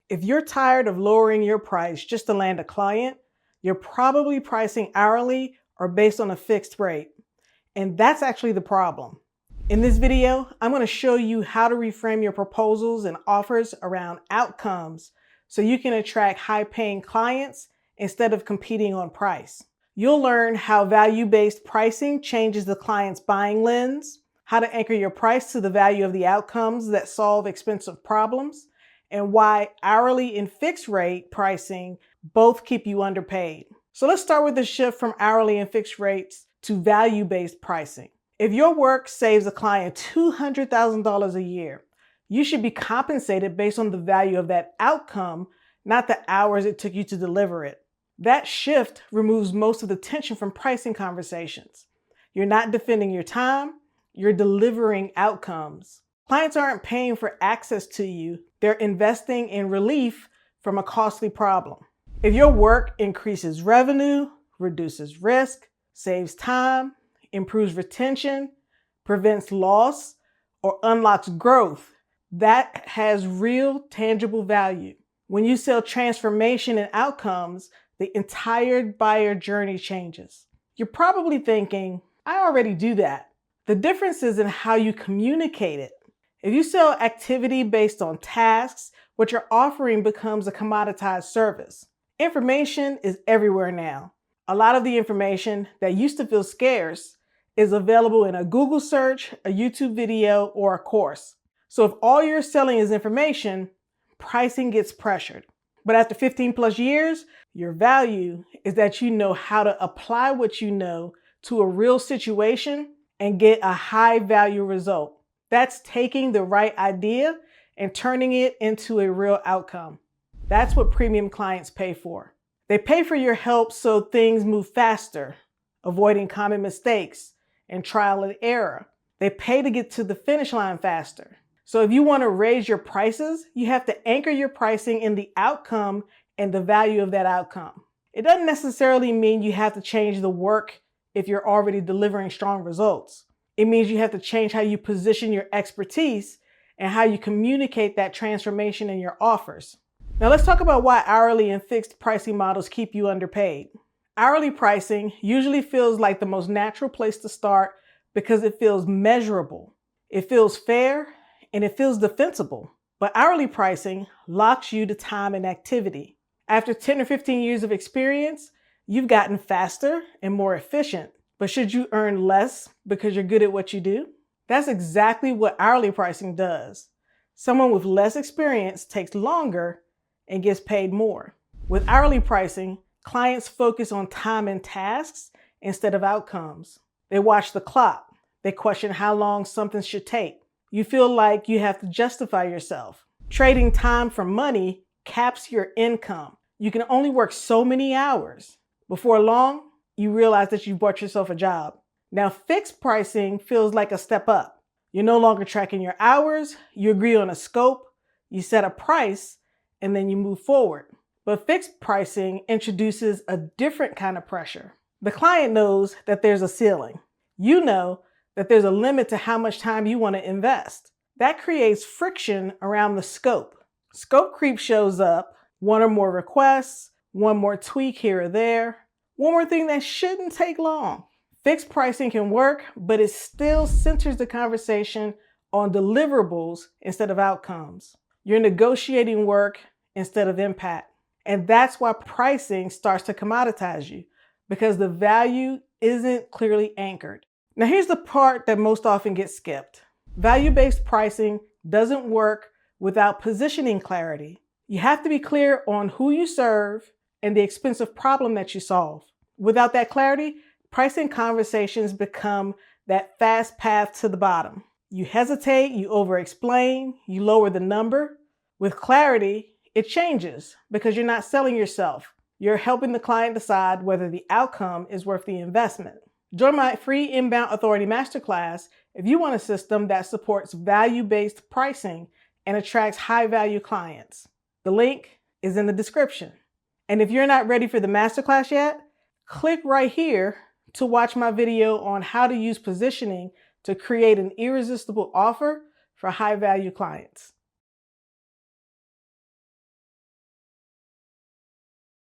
If you're tired of lowering your price just to land a client, you're probably pricing hourly or based on a fixed rate. And that's actually the problem. In this video, I'm going to show you how to reframe your proposals and offers around outcomes so you can attract high-paying clients instead of competing on price. You'll learn how value-based pricing changes the client's buying lens, how to anchor your price to the value of the outcomes that solve expensive problems, and why hourly and fixed rate pricing both keep you underpaid. So let's start with the shift from hourly and fixed rates to value-based pricing. If your work saves a client $200,000 a year, you should be compensated based on the value of that outcome, not the hours it took you to deliver it. That shift removes most of the tension from pricing conversations. You're not defending your time, you're delivering outcomes. Clients aren't paying for access to you, they're investing in relief from a costly problem. If your work increases revenue, reduces risk, saves time, improves retention, prevents loss, or unlocks growth, that has real tangible value. When you sell transformation and outcomes, the entire buyer journey changes. You're probably thinking, I already do that. The difference is in how you communicate it. If you sell activity based on tasks, what you're offering becomes a commoditized service. Information is everywhere now. A lot of the information that used to feel scarce is available in a Google search, a YouTube video, or a course. So if all you're selling is information, pricing gets pressured. But after 15 plus years, your value is that you know how to apply what you know to a real situation and get a high value result. That's taking the right idea and turning it into a real outcome. That's what premium clients pay for. They pay for your help so things move faster, avoiding common mistakes and trial and error. They pay to get to the finish line faster. So if you want to raise your prices, you have to anchor your pricing in the outcome and the value of that outcome. It doesn't necessarily mean you have to change the work if you're already delivering strong results. It means you have to change how you position your expertise and how you communicate that transformation in your offers. Now let's talk about why hourly and fixed pricing models keep you underpaid. Hourly pricing usually feels like the most natural place to start because it feels measurable, it feels fair, and it feels defensible. But hourly pricing locks you to time and activity. After 10 or 15 years of experience, you've gotten faster and more efficient. But should you earn less because you're good at what you do? That's exactly what hourly pricing does. Someone with less experience takes longer and gets paid more. With hourly pricing, clients focus on time and tasks instead of outcomes. They watch the clock. They question how long something should take. You feel like you have to justify yourself. Trading time for money caps your income. You can only work so many hours. Before long, you realize that you bought yourself a job. Now, fixed pricing feels like a step up. You're no longer tracking your hours, you agree on a scope, you set a price, and then you move forward. But fixed pricing introduces a different kind of pressure. The client knows that there's a ceiling. You know that there's a limit to how much time you want to invest. That creates friction around the scope. Scope creep shows up, one or more requests, one more tweak here or there, one more thing that shouldn't take long. Fixed pricing can work, but it still centers the conversation on deliverables instead of outcomes. You're negotiating work instead of impact. And that's why pricing starts to commoditize you, because the value isn't clearly anchored. Now here's the part that most often gets skipped. Value-based pricing doesn't work without positioning clarity. You have to be clear on who you serve and the expensive problem that you solve. Without that clarity, pricing conversations become that fast path to the bottom. You hesitate, you over-explain, you lower the number. With clarity, it changes because you're not selling yourself. You're helping the client decide whether the outcome is worth the investment. Join my free Inbound Authority Masterclass if you want a system that supports value-based pricing and attracts high-value clients. The link is in the description. And if you're not ready for the masterclass yet, click right here to watch my video on how to use positioning to create an irresistible offer for high-value clients.